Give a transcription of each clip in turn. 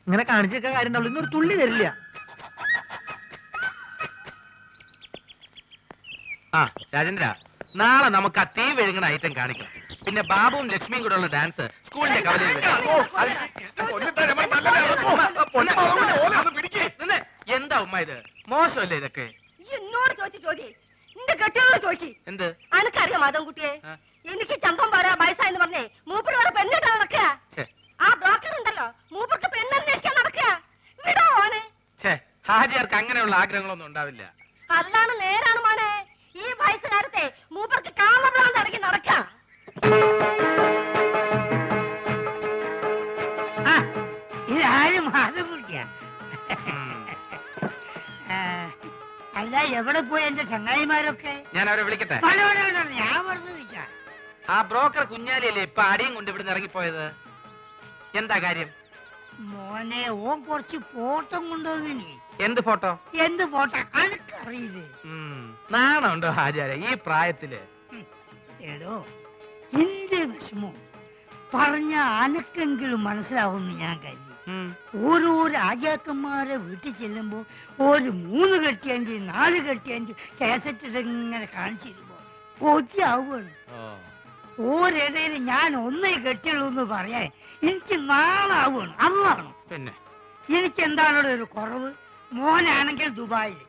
ഇങ്ങനെ കാണിച്ചൊക്കെ കാര്യം ഉണ്ടാവില്ല, ഇന്നൊരു തുള്ളി വരില്ല. ആ രാജേന്ദ്ര, നാളെ നമുക്ക് ആ തീ വെഴുങ്ങണ ഐറ്റം കാണിക്കാം. പിന്നെ ബാബുവും ലക്ഷ്മിയും കൂടെ ഉള്ള ഡാൻസ് സ്കൂളിന്റെ കവലയിൽ എന്താ ഉമ്മ ഇത്? മോശമല്ലേ ഇതൊക്കെ? എന്നോട് ചോദിച്ചു ചോദ്യം നിന്റെ കെട്ടിയോട് ചോദിച്ചു. എന്ത് അനക്കറിയാം മാധവൻകുട്ടിയെ? എനിക്ക് ചന്തം പോരാ വയസ്സായെന്ന് പറഞ്ഞേ മൂപ്പര് വേറെ പെണ്ണിട്ട് നടക്കുക. ആ ബ്രോക്കർ ഉണ്ടല്ലോ, മൂപ്പർക്ക് പെണ്ണന്വേഷിക്കാൻ നടക്കുക. വിടോ മോനെ. ഹാജിയാർക്ക് അങ്ങനെയുള്ള ആഗ്രഹങ്ങളൊന്നും ഉണ്ടാവില്ല. അല്ലാണ് നേരാണ് മോനെ. ഈ വയസ്സുകാലത്തെ മൂപ്പർക്ക് കാമഭ്രാന്ത് ഇറങ്ങി നടക്കുക. ഇതാരും മാധവൻകുട്ടിയാ? അല്ല, എവിടെ പോയി എന്റെ ചങ്ങായിമാരൊക്കെ? ഞാൻ അവരെ വിളിക്കട്ടെ? ഞാൻ പറഞ്ഞു ചോദിച്ചാ. ആ ബ്രോക്കർ കുഞ്ഞാലിയല്ലേ ഇപ്പൊ അടിയും കൊണ്ട് ഇവിടുന്ന് ഇറങ്ങിപ്പോയത്? എന്താ കാര്യം? മോനെ, ഓൻ കുറച്ച് ഫോട്ടോ കൊണ്ടുവന്നിനി. എന്ത് ഫോട്ടോ? എന്ത് ഫോട്ടോ അനക്കറിയില്ലേ? നാണുണ്ടോ ഹാജാരെ ഈ പ്രായത്തില്? ഏടോ, എന്റെ വിഷമോ പറഞ്ഞ അനക്കെങ്കിലും മനസ്സിലാവുമെന്ന് ഞാൻ കരുതി. ഓരോ രാജാക്കന്മാരെ വീട്ടിൽ ചെല്ലുമ്പോ ഒരു 3 കെട്ടിയഞ്ച് 4 കെട്ടിയഞ്ച് കേസറ്റ് ഇങ്ങനെ കാണിച്ചിരുമ്പോ കൊതിയാവുകയാണ്. ഓരിടയിൽ ഞാൻ ഒന്നേ കെട്ടിയുള്ളൂ എന്ന് പറയാൻ എനിക്ക് നാളാവുകയാണ്. അന്നാണ് പിന്നെ എനിക്ക് എന്താണ് ഒരു കുറവ്? മോനാണെങ്കിൽ ദുബായിൽ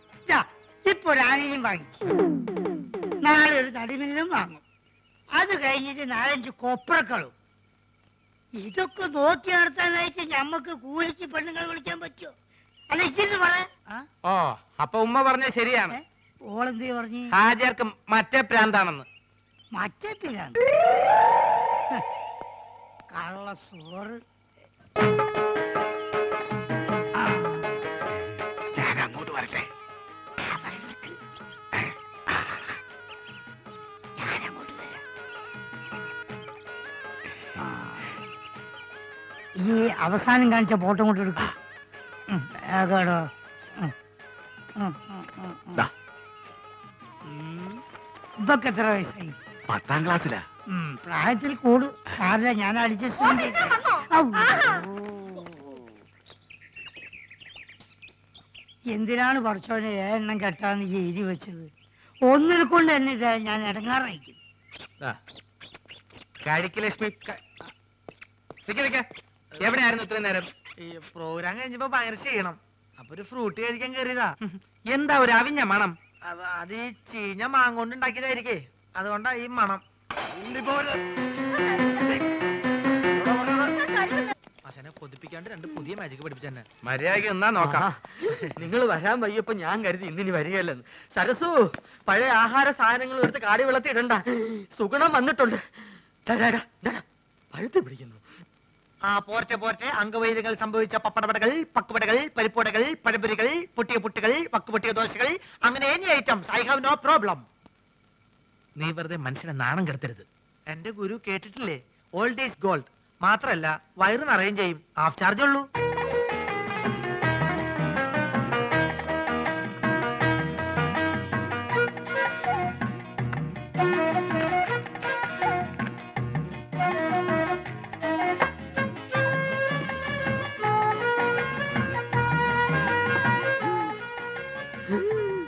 ഇപ്പൊ ഒരു ആനയും വാങ്ങിച്ചു, നാളെ ഒരു തടിമില്ലും വാങ്ങും, അത് കഴിഞ്ഞിട്ട് 4-5 കൊപ്രക്കളും. ഇതൊക്കെ നോക്കി നടത്താനായിട്ട് ഞമ്മക്ക് കൂലിക്ക് പെണ്ണുങ്ങൾ വിളിക്കാൻ പറ്റുമോ? അല്ല, ഇച്ചിരി പറയാ. ഓ, അപ്പൊ ഉമ്മ പറഞ്ഞ ശരിയാണ്. ഓളെന്തേ പറഞ്ഞു? ഹാജിയാർക്ക് മറ്റേ പ്രാന്താണെന്ന്. മറ്റേ പിരാന്ത്? കള്ള സോറ്. ഞാൻ അങ്ങോട്ട് വരട്ടെ? ഈ അവസാനം കാണിച്ച ഫോട്ടോ കൊണ്ട് എടുക്കും. ഇതൊക്കെ എത്ര വയസ്സായി? 10ാം ക്ലാസ്സിലാ. പ്രായത്തിൽ കൂട് സാറില്ല, ഞാൻ അഡ്ജസ്റ്റ്. എന്തിനാണ് പഠിച്ചോനെ എണ്ണം കെട്ടാന്ന് എഴുതി വെച്ചത്? ഒന്നിനെ കൊണ്ട് തന്നെ ഞാൻ ഇടങ്ങാറായിരിക്കും. ലക്ഷ്മി എവിടെയായിരുന്നു ഇത്രയും നേരം? ഈ പ്രോഗ്രാം കഴിഞ്ഞപ്പോ ഭയങ്കര ചെയ്യണം, അപ്പൊ ഒരു ഫ്രൂട്ട് കഴിക്കാൻ കയറിയതാ. എന്താ ഒരു അവിഞ്ഞ മണം? അത് ഈ ചീഞ്ഞ മാങ്ങോണ്ട് ഉണ്ടാക്കിയതായിരിക്കേ, അതുകൊണ്ടാ ഈ മണം. അച്ഛനെ കൊതിപ്പിക്കാണ്ട് 2 പുതിയ മാജിക് പഠിപ്പിച്ചെന്നെ. മര്യാദയ്ക്ക് എന്നാ നോക്കാം. നിങ്ങൾ വരാൻ വയ്യപ്പോ ഞാൻ കരുതി ഇന്നിനി വരികയല്ലെന്ന്. സരസു, പഴയ ആഹാര സാധനങ്ങൾ എടുത്ത് കാടി വെള്ളത്തിൽ ഇടണ്ട, സുഗുണം വന്നിട്ടുണ്ട്. പഴുത്ത് പിടിക്കുന്നു. ആ പോർട്ടെ പോർട്ടെ, അംഗവൈദ്യങ്ങൾ സംഭവിച്ച പപ്പടവടകൾ, പക്കുവടകൾ, പരിപ്പുവടകൾ, പഴംപൊരികൾ, പൊട്ടിയ പുട്ടുകൾ, വക്കുപൊട്ടിയ ദോശകൾ, അങ്ങനെ any items, I have no problem. നീ വെറുതെ മനുഷ്യനെ നാണം കെടുത്തരുത്. എന്റെ ഗുരു കേട്ടിട്ടില്ലേ, ഓൾഡ് ഈസ് ഗോൾഡ്. മാത്രല്ല വയറ് നിറയും ചെയ്യും, ഹാഫ് ചാർജ് ഉള്ളൂ.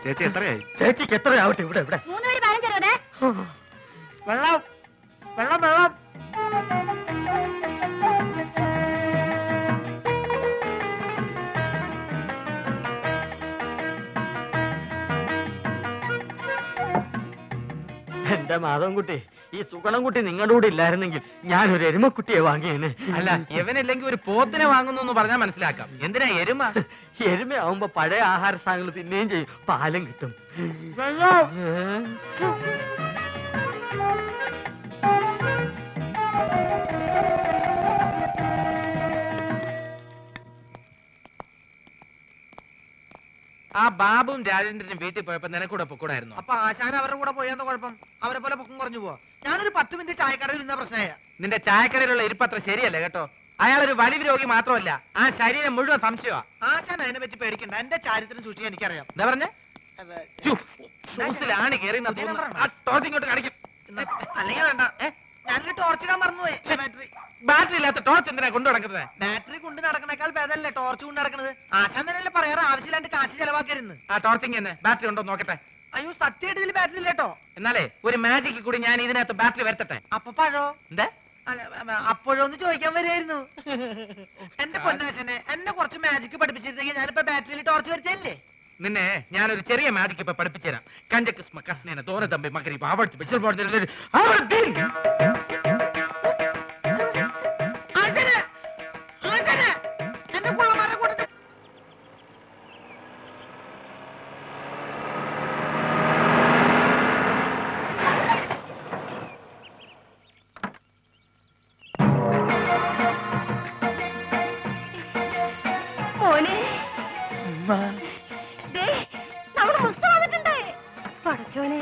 ചേച്ചി എത്രയായി? ചേച്ചിക്ക് എത്രയാവട്ടെ? ഇവിടെ ഇവിടെ 3 വെള്ളം വെള്ളം വെള്ളം. എന്റെ മാധവൻകുട്ടി, ഈ സുഗണൻകുട്ടി നിങ്ങളുടെ കൂടെ ഇല്ലായിരുന്നെങ്കിൽ ഞാനൊരു എരുമക്കുട്ടിയെ വാങ്ങിയേനെ. അല്ല ഇവനില്ലെങ്കിൽ ഒരു പോത്തിനെ വാങ്ങുന്നു എന്ന് പറഞ്ഞാൽ മനസ്സിലാക്കാം. എന്തിനാ എരുമ? എരുമയാവുമ്പോ പഴയ ആഹാര സാധനങ്ങൾ തിന്നുകയും ചെയ്യും, പാലും കിട്ടും. ആ ബാബുവും രാജേന്ദ്രനും വീട്ടിൽ പോയപ്പോ നിനക്കൂടെ പൊക്കൂടായിരുന്നു. അപ്പൊ ആശാൻ അവരുടെ കൂടെ പോയെന്ന കുഴപ്പം? അവരെ പോലെ പൊക്കം കുറഞ്ഞു പോവാ. ഞാനൊരു 10 മിനിറ്റ് ചായക്കടയിൽ നിന്ന പ്രശ്നമായ. നിന്റെ ചായക്കടയിലുള്ള ഇരിപ്പത്ര ശരിയല്ല കേട്ടോ. അയാളൊരു വലിവ് രോഗി മാത്രമല്ല, ആ ശരീരം മുഴുവൻ സംശയമാ. ആശാൻ അതിനെ പറ്റി പേടിക്കണ്ട, എന്റെ ചാരിത്രം സൂക്ഷിക്കാൻ എനിക്കറിയാം. എന്താ പറഞ്ഞേ? ഷൂസിലാണ് കയറി ഇങ്ങോട്ട് കാണിക്കും. അല്ലെങ്കിൽ വേണ്ട, ഞാനൊരു ടോർച്ച് ഇടാൻ മറന്നുപോയി. ബാറ്ററി ബാറ്ററി ഇല്ലാത്ത ടോർച്ച് എന്തിനാ കൊണ്ടു നടക്കുന്നത്? ബാറ്ററി കൊണ്ട് നടക്കണേക്കാൾ ഭേദമല്ലേ ടോർച്ച് കൊണ്ട് നടക്കുന്നത്? ആശാൻ തന്നെയല്ലേ പറയാറ് ആവശ്യമില്ലാണ്ട് കാശ് ചെലവാക്കരുന്ന്. ആ ടോർച്ചിങ് തന്നെ ബാറ്ററി ഉണ്ടോ നോക്കട്ടെ. അയ്യോ സത്യമായിട്ട് ഇതിൽ ബാറ്ററി ഇല്ലേട്ടോ. എന്നാലേ ഒരു മാജിക്ക് കൂടി ഞാൻ ഇതിനകത്ത് ബാറ്ററി വരുത്തട്ടെ. അപ്പൊ പഴോ? എന്താ അപ്പോഴൊന്ന് ചോദിക്കാൻ വരായിരുന്നു. എന്റെ പൊന്നാശനെ, എന്നെ കുറച്ച് മാജിക് പഠിപ്പിച്ചിരുന്നെങ്കിൽ ഞാനിപ്പോ ബാറ്ററിയിൽ ടോർച്ച് വരുത്തല്ലേ. നിന്നെ ഞാനൊരു ചെറിയ മാജിക്ക് ഇപ്പൊ പഠിപ്പിച്ചുതരാം. കഞ്ചക്കിസ്മ കസ്നേന തോന തമ്പി മകരി എന്റെ പുള്ളമാരെ കൊടുത്ത് മോനെ ദേ, നമ്മുടെ മുസ്ത വന്നിട്ടുണ്ട്. പടച്ചോനെ,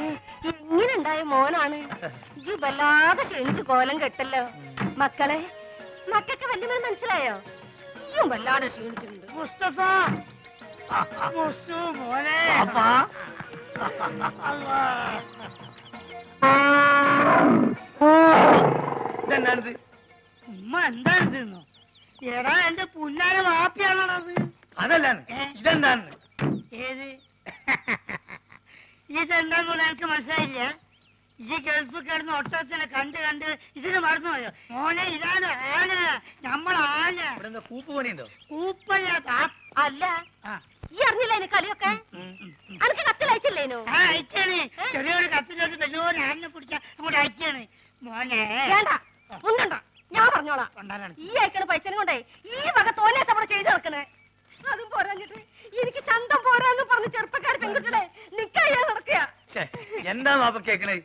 എങ്ങനെ ഉണ്ടായ മോനാണ് ഇത്? വല്ലാതെ ക്ഷണിച്ച് കോലം കെട്ടല്ലോ. മക്കളെ, മക്കൾക്ക് വല്യമ്മ മനസ്സിലായോ? ഈയും വല്ലാതെ ക്ഷീണിച്ചിട്ടുണ്ട്. മുസ്തഫ, മുസ്തു മോനെ. ഇതെന്താണിത്? ഉമ്മ എന്താണെന്നോ? എടാ എന്റെ പുന്നാര വാപ്പിയാണത്. അതല്ലാണ്, ഇതെന്താണ്? ഏത്? ഇതെന്താന്ന് എനിക്ക് മനസ്സിലായില്ല. ഈ ഗൾഫ് കിടന്ന് ഒട്ടത്തിനെ കണ്ട് ഇതിന് മറന്നുപോയോ മോനെ? ഇതാണ് ആന, നമ്മളാന. ഇവിടെ കൂപ്പ് പണിയുണ്ടോ? കൂപ്പല്ല, അല്ല, ഈ അറിഞ്ഞില്ല അതിന് കളിയൊക്കെ? അനക്ക് കത്തിലയച്ചില്ലേനോ? അയച്ചാണ്. ചെറിയൊരു കത്തിലോട്ട് വലിയൊരു ആനിനെ പിടിച്ച അങ്ങോട്ട് അയച്ചാണ് മോനെ. വേണ്ട, ഉണ്ടണ്ട, ഞാൻ പറഞ്ഞോളാം. കൊണ്ടാനാണ് ഈ അയക്കണ പൈസനെ കൊണ്ടേ ഈ വക തോന്നിയാ അവിടെ ചെയ്തു നടക്കണേ. അതും പോരാഞ്ഞിട്ട് എനിക്ക് ചന്തം പോരാന്ന് പറഞ്ഞ് ചെറുപ്പക്കാർ പെൺകുട്ടികളെ നിക്കാ നടക്കുക. എന്താ പാപ്പ കേക്കണേ?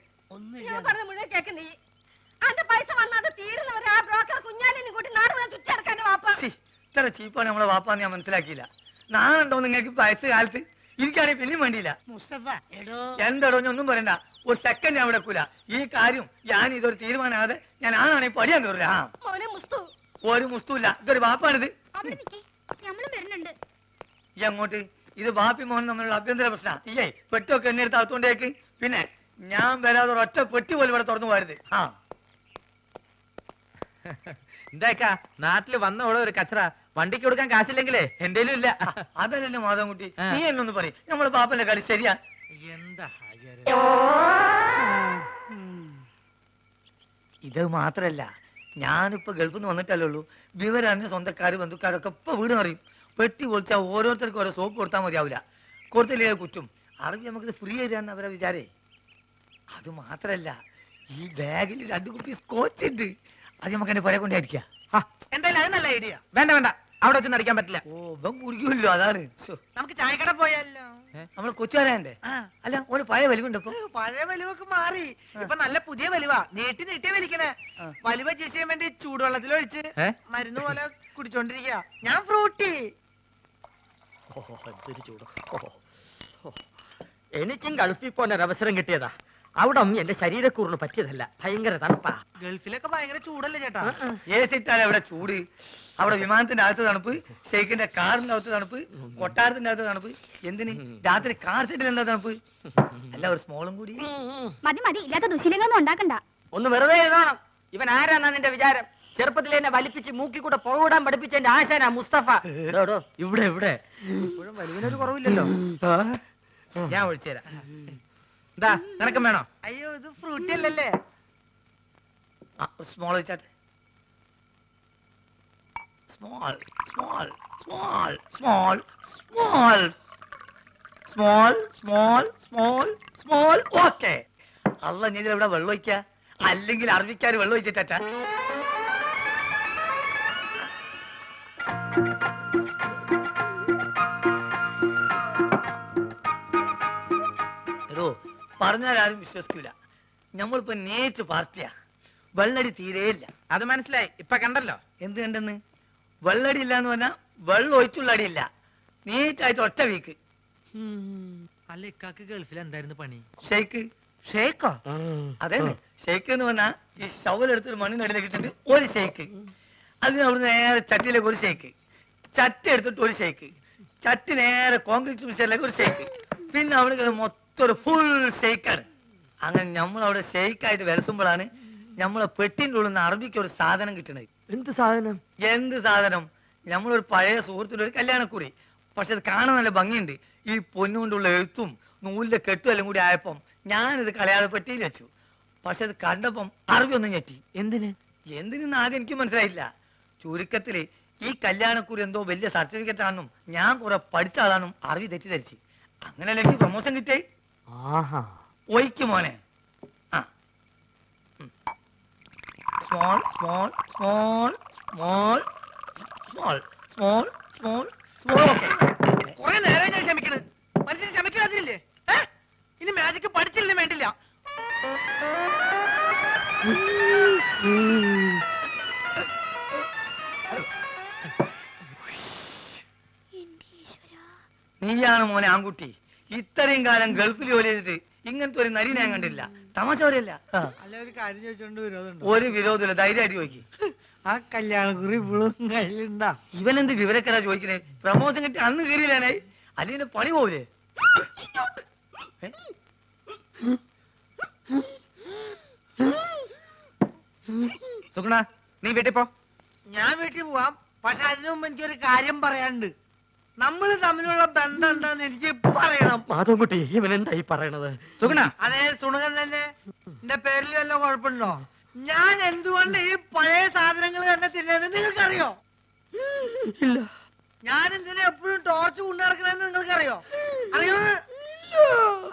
ഞാൻ പറഞ്ഞ മുഴുവൻ കേൾക്കുന്നേ. അന്റെ പൈസ വന്നാത് തീരുന്നവരെ ആ ബ്രോക്കർ കുഞ്ഞാലിനും കൂട്ടി നാട് മുഴുവൻ ചുറ്റിടക്കാന്റെ വാപ്പ. ഇത്ര ചീപ്പാണ് നമ്മളെ വാപ്പാന്ന് ഞാൻ മനസ്സിലാക്കിയില്ല. നാളുണ്ടോ നിങ്ങൾക്ക് വയസ്സ് കാലത്ത്? എനിക്കാണെങ്കിൽ പിന്നെയും വേണ്ടിയില്ല. മുസ്തഫ, എടോ എന്തടോ ഒന്നും പറയണ്ട, ഒരു സെക്കൻഡ് ഞാൻ വിടക്കൂല. ഈ കാര്യം ഞാൻ ഇതൊരു തീരുമാനമാകാതെ ഞാൻ ആണെങ്കിൽ പടിയാൻ കയറില്ല. മോനെ മുസ്തു, ഒരു മുസ്തുല്ല, ഇതൊരു വാപ്പാണിത്. അവിടെ നിൽക്കി, നമ്മളും വരുന്നുണ്ട്. ഈ അങ്ങോട്ട് ഇത് ബാപ്പി മോഹൻ തമ്മിലുള്ള അഭ്യന്തര പ്രശ്നം. ഇല്ലേ പെട്ടൊക്കെ എന്നെ എടുത്ത് അകത്തോണ്ടേക്ക്. പിന്നെ ഞാൻ വരാതെ ഒരൊറ്റ പെട്ടി പോലും ഇവിടെ തുറന്നു പോരുത്. എന്താക്കാ നാട്ടില് വന്ന ഓടെ ഒരു കച്ചറ വണ്ടിക്ക് കൊടുക്കാൻ കാശില്ലെങ്കിലേ എന്തേലും ഇല്ല. അതല്ലല്ലോ മാധവൻകുട്ടി, നീ എന്നൊന്ന് പറയും. നമ്മള് പാപ്പന്റെ കളി ശരിയാ. എന്താ ഇത് മാത്രല്ല, ഞാനിപ്പോ ഗൾഫിൽ നിന്ന് വന്നിട്ടല്ലേ ഉള്ളൂ. വിവരറിഞ്ഞ സ്വന്തക്കാര് ബന്ധുക്കാരൊക്കെ ഇപ്പൊ വീട് അറിയും. പെട്ടി പൊളിച്ചാൽ ഓരോരുത്തർക്കും ഓരോ സോപ്പ് കൊടുത്താൽ മതിയാവില്ല. കൊടുത്തില്ലേ കുറ്റും. അറബി നമുക്കിത് ഫ്രീ തരാന്ന് അവരെ വിചാരേ. അത് മാത്രല്ല, ഈ ബാഗിൽ 2 കുപ്പി സ്കോച്ച് ഉണ്ട്. അത് നമുക്ക് എന്റെ പുര കൊണ്ടായിരിക്കാം. എന്തായാലും അത് നല്ല ഐഡിയ. വേണ്ട വേണ്ട, അവിടെ വെച്ചൊന്നും അടിക്കാൻ പറ്റില്ല. ഓ ഇവൻ കുടിക്കുമല്ലോ, അതാണ്. നമുക്ക് ചായക്കട പോയാലോ? നമ്മള് കൊച്ചുകാരന്റെ അല്ല, ഒരു പഴയ വലിവുണ്ട് ഇപ്പൊ. പഴയ വലിവൊക്കെ മാറി, ഇപ്പൊ നല്ല പുതിയ വലിവാ. നീട്ടിയ വലിക്കണേ. വലിവ ചെയ്യാൻ വേണ്ടി ചൂടുവെള്ളത്തിലൊഴിച്ച് മരുന്ന് പോലെ കുടിച്ചോണ്ടിരിക്കുക. ഞാൻ ഫ്രൂട്ടി. എനിക്കും ഗൾഫിൽ പോകാൻ ഒരു അവസരം കിട്ടിയതാ. അവിടെ എന്റെ ശരീരക്കൂറിന് പറ്റിയതല്ല, ഭയങ്കര തണുപ്പാ. ഗൾഫിലൊക്കെ ഭയങ്കര ചൂടല്ലേ ചേട്ടാ? അവിടെ ചൂട്, അവിടെ വിമാനത്തിന്റെ അകത്ത് തണുപ്പ്, ഷെയ്ഖിന്റെ കാറിന്റെ അകത്ത് തണുപ്പ്, കൊട്ടാരത്തിന്റെ അകത്ത് തണുപ്പ്. എന്തിന് രാത്രി കാർ സെറ്റിൽ എന്താ തണുപ്പ്? അല്ല ഒരു സ്മോളും കൂടി. മതി മതി, ഇല്ലാത്ത ദുശീലങ്ങളൊന്നും ഉണ്ടാക്കണ്ട. ഒന്ന് വെറുതെ എഴുതണം. ഇവൻ ആരാന്നാ നിന്റെ വിചാരം? ചെറുപ്പത്തിൽ എന്നെ വലിപ്പിച്ച് മൂക്കി കൂടെ പോകിടാൻ പഠിപ്പിച്ച എന്റെ ആശാനാ മുസ്തഫ. ഇവിടെ ഇവിടെ ഇപ്പോഴും വലിവിനൊരു കുറവില്ലല്ലോ. ഞാൻ ഒഴിച്ചുതരാം. എന്താ നിനക്കും വേണോ? അയ്യോ, ഇത് ഫ്രൂട്ടി അല്ലല്ലേ? സ്മോൾ വെച്ചാട്ടെ. Small small small small small small small small small. Okay. അല്ല, നീ ഇവിടെ വെള്ളം ഒഴിക്ക. അല്ലെങ്കിൽ അറബിക്കാർ വെള്ളം ഒഴിച്ചിട്ടാ. എടോ പറഞ്ഞാൽ ആരും വിശ്വസിക്കൂല. നമ്മളിപ്പോ നേരിട്ട് പാർട്ടിയാ. വെള്ളടി തീരെയില്ല. അത് മനസ്സിലായി, ഇപ്പൊ കണ്ടല്ലോ. എന്ത് കണ്ടെന്ന്? വെള്ളടി ഇല്ല എന്ന് പറഞ്ഞാ വെള്ളം ഒഴിച്ചുള്ള അടിയില്ല. നീറ്റായിട്ട് ഒറ്റ വീക്ക്. അല്ല ഇക്കാക്ക് ഗൾഫിൽ എന്തായിരുന്നു പണി? ഷെയ്ക്ക്. ഷേക്കോ? അതെ, ഷെയ്ക്ക് എന്ന് പറഞ്ഞാ ഈ ഷവലെടുത്തൊരു മണ്ണിനടിയിലേക്ക് ഇട്ടിട്ട് ഒരു ഷെയ്ക്ക്, അതിന് അവിടെ നേരെ ചട്ടിയിലേക്ക് ഒരു ഷെയ്ക്ക്, ചട്ടി എടുത്തിട്ട് ഒരു ഷെയ്ക്ക്, ചട്ടി നേരെ കോൺക്രീറ്റ് മിക്സറിലേക്ക് ഒരു ഷെയ്ക്ക്, പിന്നെ അവിടെ മൊത്തം ഒരു ഫുൾ ഷെയ്ക്കാണ്. അങ്ങനെ നമ്മളവിടെ ഷെയ്ക്കായിട്ട് വിലസുമ്പോഴാണ് നമ്മളെ പെട്ടിൻ്റെ ഉള്ളിൽ നിന്ന് അറബിക്ക് ഒരു സാധനം കിട്ടണത്. എന്ത് സാധനം? എന്ത് സാധനം? നമ്മളൊരു പഴയ സുഹൃത്തിന്റെ ഒരു കല്യാണക്കുറി. പക്ഷെ അത് കാണാൻ നല്ല ഭംഗിയുണ്ട്. ഈ പൊന്നുകൊണ്ടുള്ള എഴുത്തും നൂലിന്റെ കെട്ടും എല്ലാം കൂടി ആയപ്പം ഞാനിത് കളയാതെ പെട്ടിയിൽ വെച്ചു. പക്ഷെ അത് കണ്ടപ്പം അറബി ഒന്നും ഞെട്ടി. എന്തിനെന്ന് ആദ്യം എനിക്ക് മനസ്സിലായില്ല. ചുരുക്കത്തില് ഈ കല്യാണക്കുറി എന്തോ വലിയ സർട്ടിഫിക്കറ്റ് ആണെന്നും ഞാൻ കുറെ പഠിച്ച ആളാണെന്നും അറബി തെറ്റിദ്ധരിച്ച്. അങ്ങനെയല്ല എനിക്ക് പ്രൊമോഷൻ കിട്ടേ. ഒയ്ക്ക് മോനെ. ആ small small small small small small small small. Okay, കുറെ നേരം ഞാൻ ക്ഷമിക്കണ്. മനുഷ്യന് ക്ഷമിക്കാതില്ലേ? ഇനി മാജിക്ക് പഠിച്ചില്ലേ വേണ്ടില്ല. നീയാണ് മോനെ ആൺകുട്ടി. ഇത്രയും കാലം ഗൾഫിൽ ജോലി ചെയ്തിട്ട് ഇങ്ങനത്തെ ഒരു നരി ഞാൻ കണ്ടില്ല. തമാശ പറയല്ല. അല്ല ഒരു കാര്യം ചോദിച്ചോണ്ട് വിരോധമുണ്ടോ? ഒരു വിരോധമില്ല, ധൈര്യമായിട്ട് ചോദിക്ക്. ആ കല്യാണക്കുറി ഇപ്പോഴും കയ്യിലുണ്ടാ? ഇവനെന്ത് വിവരക്കരാ ചോദിക്കണേ? പ്രമോഷൻ കിട്ടി അന്ന് കയറിയില്ലാനായി, അല്ലെങ്കിൽ പണി പോവില്ലേ? സുഗുണ, നീ വീട്ടിൽ പോ. ഞാൻ വീട്ടിൽ പോവാം. പക്ഷെ അതിനു മുമ്പ് എനിക്കൊരു കാര്യം പറയാനുണ്ട്. നമ്മൾ തമ്മിലുള്ള ബന്ധം എന്താന്ന് എനിക്ക് പറയണം. മാധവൻകുട്ടി, ഇവൻ എന്തായി പറയണത്? സുഗുണ, അതെ, സുണകൻ തന്നെ. എന്റെ പേരിൽ വല്ല കുഴപ്പമുണ്ടോ? ഞാൻ എന്തുകൊണ്ട് ഈ പഴയ സാധനങ്ങൾ തന്നെ തിന്നത് നിങ്ങൾക്കറിയോ? ഇല്ല. ഞാൻ എന്തിനാ എപ്പോഴും ടോർച്ച് കൊണ്ടു നടക്കണെന്ന് നിങ്ങൾക്കറിയോ? അറിയോ?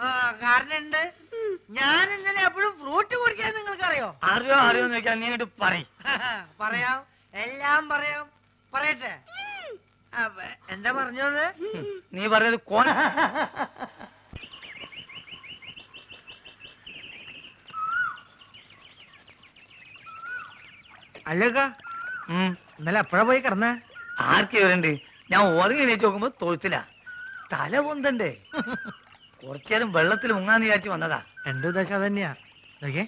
ആ കാരണം ഉണ്ട്. ഞാൻ എന്തിനാ എപ്പോഴും ഫ്രൂട്ട് കുടിക്കാൻ നിങ്ങൾക്കറിയോ? അറിയോ അറിയോ നോക്കിയാൽ നീ അങ്ങോട്ട് പറയും. പറയാം, എല്ലാം പറയാം. പറയട്ടെ? എന്താ പറഞ്ഞത്? നീ പറഞ്ഞത് കോൺ. അല്ലക്ക, ഇന്നലെ എപ്പോഴാ പോയി കിടന്നേ? ആർക്ക് ഇവരുണ്ട്? ഞാൻ ഉറങ്ങി എണീച്ച് നോക്കുമ്പോ തൊഴുത്തില്ല. തല പൊന്തണ്ടേ? കുറച്ചേരം വെള്ളത്തിൽ മുങ്ങാന്ന് വിചാരിച്ച് വന്നതാ. എന്റെ ഉദ്ദേശം അത് തന്നെയാ. നോക്കേ,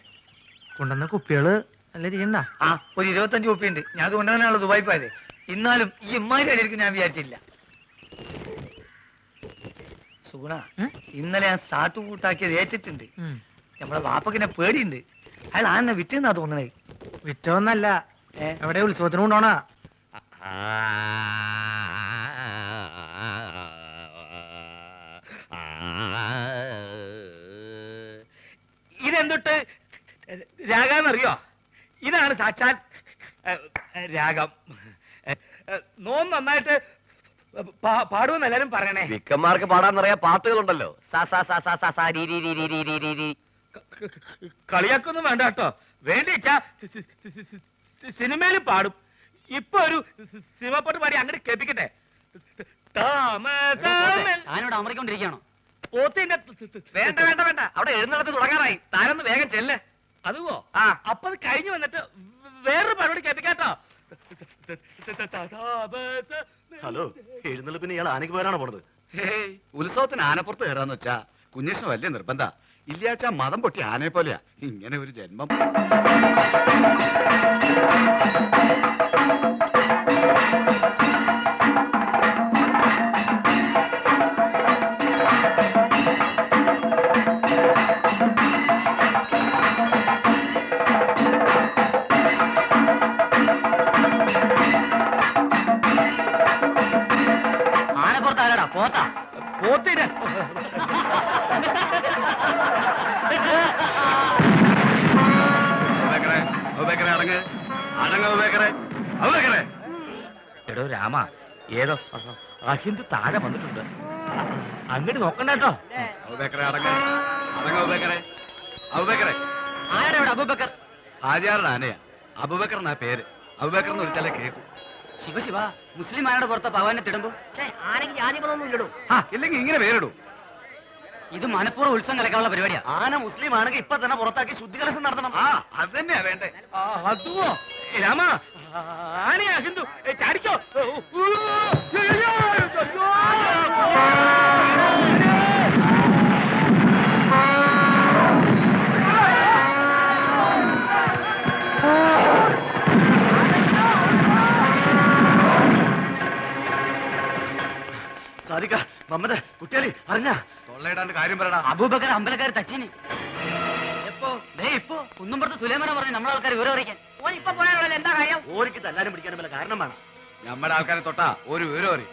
കൊണ്ടുവന്ന കുപ്പികള് നല്ല ഇരിക്കണ്ട. ആ, ഒരു 25 കുപ്പിയുണ്ട്. ഞാൻ അത് കൊണ്ടുവന്നാണല്ലോ ദുബായി പോയത്. എന്നാലും ഈ ഇമ്മാരി അടിയിരിക്കും ഞാൻ വിചാരിച്ചില്ല. സുഗുണ, ഇന്നലെ ഞാൻ സാട്ടും കൂട്ടാക്കിയത് ഏറ്റിട്ടുണ്ട്. നമ്മളെ വാപ്പക്കിനെ പേടിയുണ്ട്. അയാൾ ആന്നെ വിറ്റെന്നാ തോന്നണേ. വിറ്റോന്നല്ല, എവിടെ ഉത്സവത്തിന് കൊണ്ടോണാ. ഇതെന്തൊട്ട് രാഗാന്നറിയോ? ഇതാണ് സാക്ഷാൽ രാഗം. നോം നന്നായിട്ട് പാടുമെന്ന് എല്ലാരും പറയണേ. വിക്കന്മാർക്ക് പാടാന്നറിയാ പാട്ടുകളുണ്ടല്ലോ. കളിയാക്കൊന്നും വേണ്ട കേട്ടോ. വേണ്ടിച്ചാ സിനിമയിൽ പാടും. ഇപ്പൊ ഒരു സിനിമപ്പാട്ട് പാടി അങ്ങോട്ട് കേൾപ്പിക്കട്ടെ. ഞാനിവിടെ അമറിക്കൊണ്ടിരിക്കുകയാണോ? പോത്തിന്റെ വേണ്ട വേണ്ട വേണ്ട, അവിടെ എഴുന്നള്ളത്ത് തുടങ്ങാറായി. താനൊന്ന് വേഗം ചെല്ല്. അതുവോ? ആ, അപ്പൊ അത് കഴിഞ്ഞു വന്നിട്ട് വേറൊരു പരിപാടി കേൾപ്പിക്കാട്ടോ. ഹലോ, എഴുന്നള്ളിപ്പിന് ഇയാൾ ആനയ്ക്ക് പോരാണോ പോണത്? ഉത്സവത്തിന് ആനപ്പുറത്ത് കയറാന്ന് വെച്ചാ കുഞ്ഞേഷന് വലിയ നിർബന്ധ. ഇല്ലാച്ചാ മതം പൊട്ടി ആനയെ പോലെയാ. ഇങ്ങനെ ഒരു ജന്മം. ആനപ്പുറത്ത് ആരാടാ? പോത്താ? പോത്തിന് എടോ രാമ, ഏതോ അഹിന്ദു താഴെ വന്നിട്ടുണ്ട്. അങ്ങോട്ട് നോക്കണ്ട കേട്ടോ. ആരാടെ അവിടെ അബൂബക്കർ? ഹാജിയാറുടെ ആനയാ. അബൂബക്കർ എന്നാ പേര്. അബൂബക്കർ എന്ന് വിളിച്ചാലേ കേൾക്കും. ശിവ ശിവ, മുസ്ലിം ആനയുടെ പുറത്ത് പവാനെ തിടുമ്പോ ആരെങ്കിലും ജാതി മതമൊന്നും ഇല്ലടോ. ഇല്ലെങ്കിൽ ഇങ്ങനെ പേരിടൂ. ഇത് മനഃപൂർവ്വം ഉത്സവം കലക്കാനുള്ള പരിപാടിയാ. ആന മുസ്ലിം ആണെങ്കിൽ ഇപ്പൊ തന്നെ പുറത്താക്കി ശുദ്ധികലശം നടത്തണം. അത് തന്നെയാ വേണ്ടേ. അതുവോ രാമ ആനയാ ഹിന്ദു ചാടിക്കോ. സാധിക്ക മമ്മദ് കുട്ടികളി അറിഞ്ഞ തൊള്ളയിടാണ്ട് കാര്യം പറയടാ. അബൂബക്കർ അമ്പലക്കാർ തച്ചിനി ഇപ്പൊ കുന്നുംപുറത്ത് സുലൈമാന പറഞ്ഞു നമ്മളെ ആൾക്കാർ വിവരം അറിയിക്കാൻ. ഇപ്പൊ പോയാലുള്ള എന്താ കാര്യം? ഓർക്ക് തല്ലാനും പിടിക്കാനും വല്ല കാരണം വേണം. നമ്മുടെ ആൾക്കാരെ തൊട്ടാ ഒരു വിവരം അറിയും.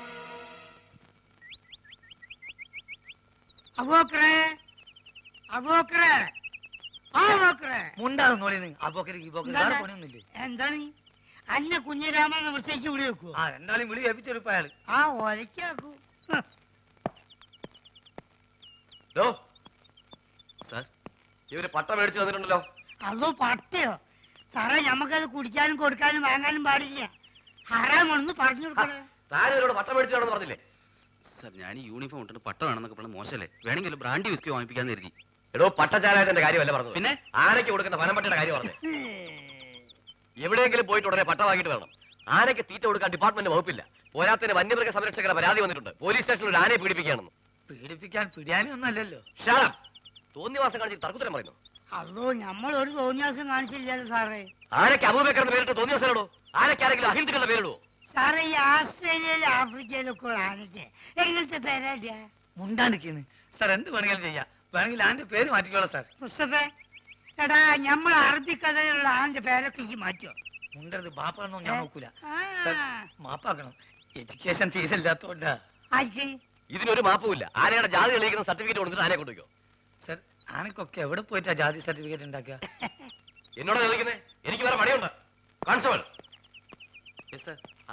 അബൂബക്കറേ, അബൂബക്കറേ, അബൂബക്കറേ. മുണ്ടാണ് നോളിന്ന് അപ്പോക്കര് വേറെ പണിയൊന്നുമില്ലേ? എന്താണ് അന്നെ കുഞ്ഞിരാമെന്ന് വിളിച്ചേക്ക് വിളി വെക്കൂ. ആ രണ്ടാളും വിളി ഏൽപ്പിച്ചെടുപ്പ അയാള്. ആ ഒലക്കാക്കൂ. സാർ ഇവര് പട്ട മേടിച്ചു തന്നിട്ടുണ്ടല്ലോ. അതോ പട്ടയോ? സാറേ ഞമ്മക്കത് കുടിക്കാനും കൊടുക്കാനും വാങ്ങാനും പാടില്ല. ഹറാമൊന്ന് പറഞ്ഞു കൊടുക്കണേ. താരം ഇവരോട് പട്ട മേടിച്ചാണെന്ന് പറഞ്ഞില്ലേ? സാർ ഞാൻ ഈ യൂണിഫോം ഇട്ടിട്ട് പട്ട വേണമെന്നൊക്കെ പറഞ്ഞ മോശമല്ലേ? വേണമെങ്കിൽ ബ്രാൻഡി വിസ്കി വാങ്ങിപ്പിക്കാന്ന് കരുതി. എടോ പട്ടചാലയത്തിന്റെ കാര്യമല്ല പറഞ്ഞു. പിന്നെ ആനയ്ക്ക് കൊടുക്കുന്ന വനംപട്ടയുടെ കാര്യം പറഞ്ഞു. എവിടെയെങ്കിലും പോയിട്ട് ഉടനെ പട്ട വാങ്ങിയിട്ട് വരണം. ആനയ്ക്ക് തീറ്റ കൊടുക്കാൻ ഡിപ്പാർട്ട്മെന്റ് വകുപ്പില്ല. പോരാത്തിന് വന്യമൃഗ സംരക്ഷകരുടെ പരാതി വന്നിട്ടുണ്ട്. പോലീസ് സ്റ്റേഷനിൽ ഒരു ആനയെ പീഡിപ്പിക്കുകയാണെന്ന്. പീഡിപ്പിക്കാൻ പിടിയാനും ഒന്നും അല്ലല്ലോ. ഷാളം തോന്നിവാസം കാണിച്ച് തർക്കുത്തരം പറയുന്നു. അതോ നമ്മളൊരു തോന്നിയാസം കാണിച്ചില്ലല്ലോ സാറേ. ആനയ്ക്ക് അബൂബക്കർ എന്ന് പേരിട്ട് തോന്നിവാസനോടോ? ആനയ്ക്ക് ആരെങ്കിലും അഹിന്ദുക്കളുടെ പേരിടുവോ? സാറേ ഈ ആസ്ട്രേലിയയിലും ആഫ്രിക്കയിലൊക്കെ ഉള്ള ആനയ്ക്ക് എങ്ങനത്തെ പേരാ? മുണ്ടാണ്ടിരിക്കുന്നു സാർ. എന്ത് വേണമെങ്കിലും ചെയ്യാം. വേണമെങ്കിൽ ആന്റെ പേര് മാറ്റിക്കോളാം സാർ. മുസ്തഫേ, എടാ നമ്മൾ അറബിക്കഥയിലുള്ള ആന്റെ പേരൊക്കെ ഈ മാറ്റോ? മുണ്ടത് ബാപ്പാണെന്നോ ഞാൻ നോക്കൂല. ആ, സാർ, മാപ്പാക്കണം. എഡ്യൂക്കേഷൻ തീരില്ലാത്തോണ്ടാ. ആർക്ക്? ഇതിനൊരു മാപ്പുമില്ല. ആനയുടെ ജാതി തെളിയിക്കുന്ന സർട്ടിഫിക്കറ്റ് കൊടുത്തിട്ട് ആനയെ കൊണ്ടുവയ്ക്കോ. സാർ ആനക്കൊക്കെ എവിടെ പോയിട്ടാ ജാതി സർട്ടിഫിക്കറ്റ് ഉണ്ടാക്കുക? എന്നോട് ചോദിക്കുന്നേ? എനിക്ക് വേറെ പണിയുണ്ട്. കോൺസ്റ്റബിൾ,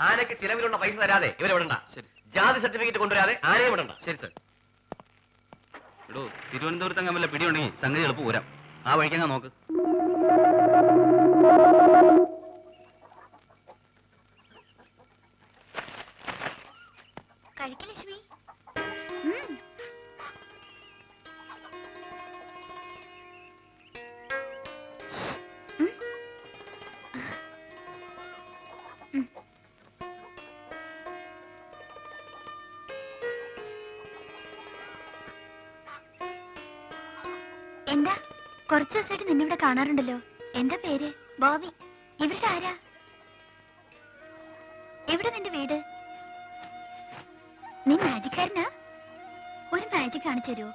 ആനയ്ക്ക് ചിലവിലുള്ള പൈസ തരാതെ ഇവരെ വിടണ്ട. ശരി. ജാതി സർട്ടിഫിക്കറ്റ് കൊണ്ടുവരാതെ ആനയെ വിടണ്ട. ശരി സർ. എടോ തിരുവനന്തപുരത്ത് അങ്ങനെ വല്ല പിടിയുണ്ടെങ്കിൽ സംഗതി എളുപ്പം പോരാം. ആ വഴിക്കങ്ങ് നോക്ക്. കഴിക്കലക്ഷ്മി. എന്താ കുറച്ചു ദിവസമായിട്ട് നിന്നിവിടെ കാണാറുണ്ടല്ലോ. എന്താ പേര്? ബോബി. ഇവരുടെ ആരാ? എവിടെ നിന്റെ വീട്? നീ മാജിക്കാരനാ? ഒരു മാജിക് കാണിച്ചു തരുമോ?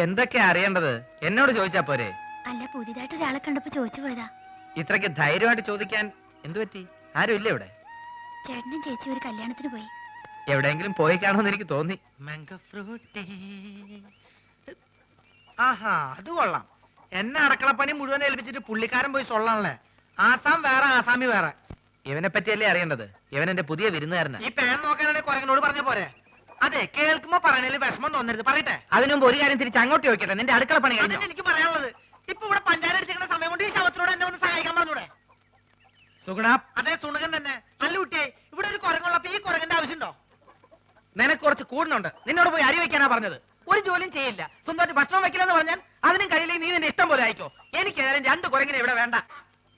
എന്തൊക്കെയാ അറിയേണ്ടത്? എന്നോട് ചോദിച്ചാ പോരെ? അല്ല, പുതിയതായിട്ട് ഒരാളെ കണ്ടപ്പോ ചോദിച്ചു പോയതാ. ഇത്രയ്ക്ക് ധൈര്യമായിട്ട് ചോദിക്കാൻ എന്തു പറ്റി? ആരും ഇല്ല ഇവിടെ? ചേട്ടനും ചേച്ചി ഒരു കല്യാണത്തിന് പോയി. എവിടെയെങ്കിലും പോയി കാണുമെന്ന് എനിക്ക് തോന്നി. ആഹാ അത് കൊള്ളാം. എന്നെ അടക്കളപ്പണി മുഴുവൻ ഏൽപ്പിച്ചിട്ട് പുള്ളിക്കാരൻ പോയി സൊള്ളാണല്ലേ. ആസാം വേറെ ആസാമി വേറെ. ഇവനെ പറ്റിയല്ലേ അറിയേണ്ടത്? ഇവൻ എന്റെ പുതിയ വിരുന്നുകാരനാ. ഈ പേൻ നോക്കാനാണെങ്കിൽ കുരങ്ങനോട് പറഞ്ഞ പോരെ. അതെ, കേൾക്കുമ്പോ പറയണേല് വിഷമം തോന്നരുത്. പറയട്ടെ. അതിനു മുമ്പ് ഒരു കാര്യം തിരിച്ച് അങ്ങോട്ട് ചോദിക്കട്ടെ. നിന്റെ അടുക്കള പണി കഴിഞ്ഞോ? അതന്നെ എനിക്ക് പറയാനുള്ളത്. ഇപ്പൊ ഇവിടെ പഞ്ചായത്ത് അടിച്ചിരിക്കുന്ന സമയം കൊണ്ട് ഈ ശവത്തിനോട് എന്നെ ഒന്ന് സഹായിക്കാൻ പറഞ്ഞൂടെ? സുഗുണ, അതെ സുണകൻ തന്നെ. അല്ല കുട്ടിയെ, ഇവിടെ ഒരു കുരങ്ങുള്ളപ്പോ ഈ കുരങ്ങന്റെ ആവശ്യമുണ്ടോ? നിനക്ക് കുറച്ച് കൂടുന്നുണ്ട്. നിന്നോട് പോയി അരി വെക്കാനാ പറഞ്ഞത്. ഒരു ജോലിയും ചെയ്യില്ല. സ്വന്തമായിട്ട് ഭക്ഷണം വെക്കില്ലെന്ന് പറഞ്ഞാൽ അതിനും കഴിയില്ലെങ്കിൽ നീ നിന്റെ ഇഷ്ടം പോലെ ആയിക്കോ. എനിക്ക് ഏതായാലും 2 കുരങ്ങിനെ ഇവിടെ വേണ്ട.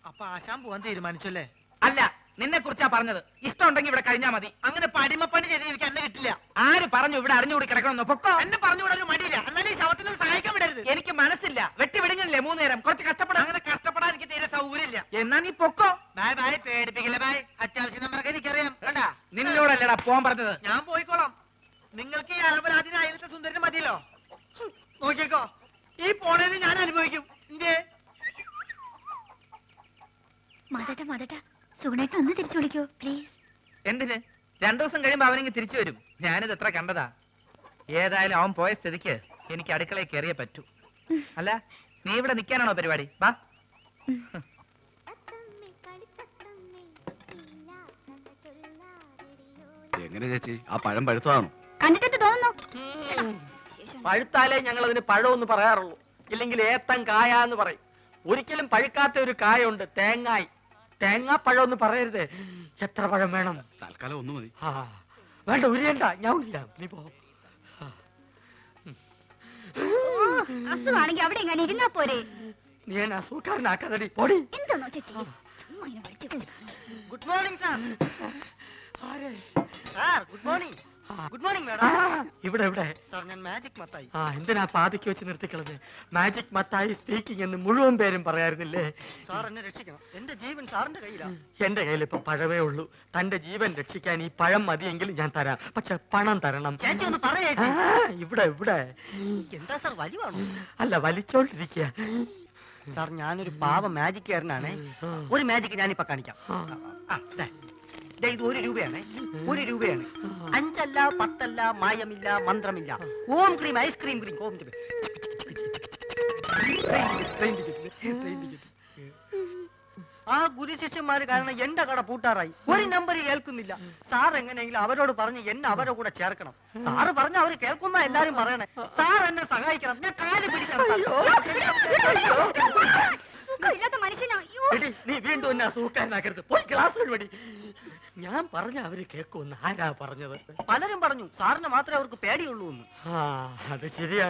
അപ്പൊ ആശാൻ പോവാൻ തീരുമാനിച്ചല്ലേ? അല്ല, നിന്നെ കുറിച്ചാ പറഞ്ഞത്. ഇഷ്ടം ഉണ്ടെങ്കിൽ ഇവിടെ കഴിഞ്ഞാ മതി. അങ്ങനെ പടിമപ്പണി ചെയ്ത് എനിക്ക് എന്നെ കിട്ടില്ല. ആര് പറഞ്ഞു ഇവിടെ അറിഞ്ഞുകൂടി കിടക്കണമെന്ന്? പൊക്കോ. എന്നെ പറഞ്ഞു വിടാൻ ഒരു മടിയില്ല. എന്നാലും ഈ ശവത്തിന് സഹായിക്കാൻ വിടരുത്. എനിക്ക് മനസ്സില്ല. വെട്ടി വിടുങ്ങില്ലേ 3 നേരം? കുറച്ച് കഷ്ടപ്പെടാം. അങ്ങനെ കഷ്ടപ്പെടാൻ എനിക്ക് തീരെ സൗകര്യമില്ല. എന്നാ നീ പൊക്കോ. ബായ് ബായ്, പേടിപ്പിക്കില്ല ബായ്. അത്യാവശ്യം നമ്പറൊക്കെ എനിക്കറിയാം. കണ്ടാ, നിന്നോടല്ലടാ പോകാൻ പറഞ്ഞത്. ഞാൻ പോയിക്കോളാം. നിങ്ങൾക്ക് ഈ അലപരാധിന് അയലത്തെ സുന്ദരന് മതിയല്ലോ. നോക്കിക്കോ, ഈ പോണേന് ഞാൻ അനുഭവിക്കും. എന്തേ മതട്ട സുഗുണേട്ടൻ ഒന്ന് തിരിച്ചു വിളിക്കോ പ്ലീസ്. എന്തിന്? 2 ദിവസം കഴിയുമ്പോ അവനെങ്കിൽ തിരിച്ചു വരും. ഞാനിത് എത്ര കണ്ടതാ. ഏതായാലും അവൻ പോയ സ്ഥിതിക്ക് എനിക്ക് അടുക്കളയിൽ കയറിയേ പറ്റൂ. അല്ല, നീ ഇവിടെ നിൽക്കാനാണോ പരിപാടി? വാ. എങ്ങനെ ചേച്ചി, ആ പഴം പഴുത്തതാണോ? കണ്ടിട്ട് തോന്നുന്നു. പഴുത്താലേ ഞങ്ങൾ അതിന് പഴമെന്ന് പറയാറുള്ളൂ. ഇല്ലെങ്കിൽ ഏത്തൻ കായ എന്ന് പറയും. ഒരിക്കലും പഴുക്കാത്ത ഒരു കായുണ്ട്, തേങ്ങായി. തേങ്ങാപ്പഴം എന്ന് പറയരുത്. എത്ര പഴം വേണം? തൽക്കാലം ഒന്ന് മതി. ആ വേണ്ട, ഉരിയണ്ട, ഞാൻ ഉരിയാം, നീ പോ. അസുഖമാണെങ്കിൽ അവിടെ എങ്ങനെ ഇരുന്നാ പോരെ? നീ എന്നെ അസുഖക്കാരനാക്കാതടി, പൊടി. എന്താണോ ചേച്ചി ചുമ്മാ ഇങ്ങനെ വിളിച്ച് വിളിച്ച്. Good morning sir. ആരെ? Sir good morning. ആ, ഗുഡ് മോർണിംഗ് ആ, മാഡം. ഇവിടെ ഇവിടെ. സാർ ഞാൻ മാജിക് മത്തായി. ആ എന്തിനാ പാതിക്ക് വെച്ച് നിർത്തിക്കളഞ്ഞ്? മാജിക് മത്തായി സ്പീക്കിംഗ് എന്ന് മുഴുവൻ പേരും പറയാറുന്നില്ലേ? സാർ എന്നെ രക്ഷിക്കണം. എന്റെ ജീവൻ സാറിന്റെ കയ്യിലാണ്. എന്റെ കയ്യിൽ ഇപ്പൊ പഴമേ ഉള്ളൂ. തന്റെ ജീവൻ രക്ഷിക്കാൻ ഈ പഴം മതിയെങ്കിൽ ഞാൻ തരാം, പക്ഷെ പണം തരണം. ചേച്ചി ഒന്ന് പറയേ. ആ, ഇവിടെ ഇവിടെ. എന്താ സാർ വലിവാണോ? അല്ല, വലിച്ചോണ്ടിരിക്കുക. സാർ ഞാനൊരു പാവ മാജിക്കാരനാണ്. ഒരു മാജിക് ഞാനിപ്പോ കാണിക്കാം. ആ, ദേ ഇത് 1 രൂപയാണ്. 1 രൂപയാണ്. 5 അല്ല 10 അല്ല, മായമില്ല, മന്ത്രമില്ല. ഓം ക്രീം ഐസ്ക്രീം ക്രീം. ഓം ക്രീം. ആ ഗുരുശിഷ്യന്മാര് കാരണം എന്റെ കട പൂട്ടാറായി. ഒരു നമ്പർ കേൾക്കുന്നില്ല. സാർ എങ്ങനെയെങ്കിലും അവരോട് പറഞ്ഞ് എന്നെ അവരുടെ കൂടെ ചേർക്കണം. സാറ് പറഞ്ഞ അവര് കേൾക്കുന്ന എല്ലാരും പറയണേ. സാർ എന്നെ സഹായിക്കണം. ഞാൻ കാല് പിടിക്കണം. സുഖമില്ലാത്ത മനുഷ്യനാ. അയ്യോ. എടി, നീ വീണ്ടും എന്നെ അസുഖക്കാരനാക്കരുത്. പോയി ക്ലാസ് വഴി. ഞാൻ പറഞ്ഞ അവര് കേൾക്കുമെന്ന് ആരാ പറഞ്ഞത്? പലരും പറഞ്ഞു സാറിന് മാത്രമേ അവർക്ക് പേടിയുള്ളൂ എന്ന്. ആ അത് ശരിയാ.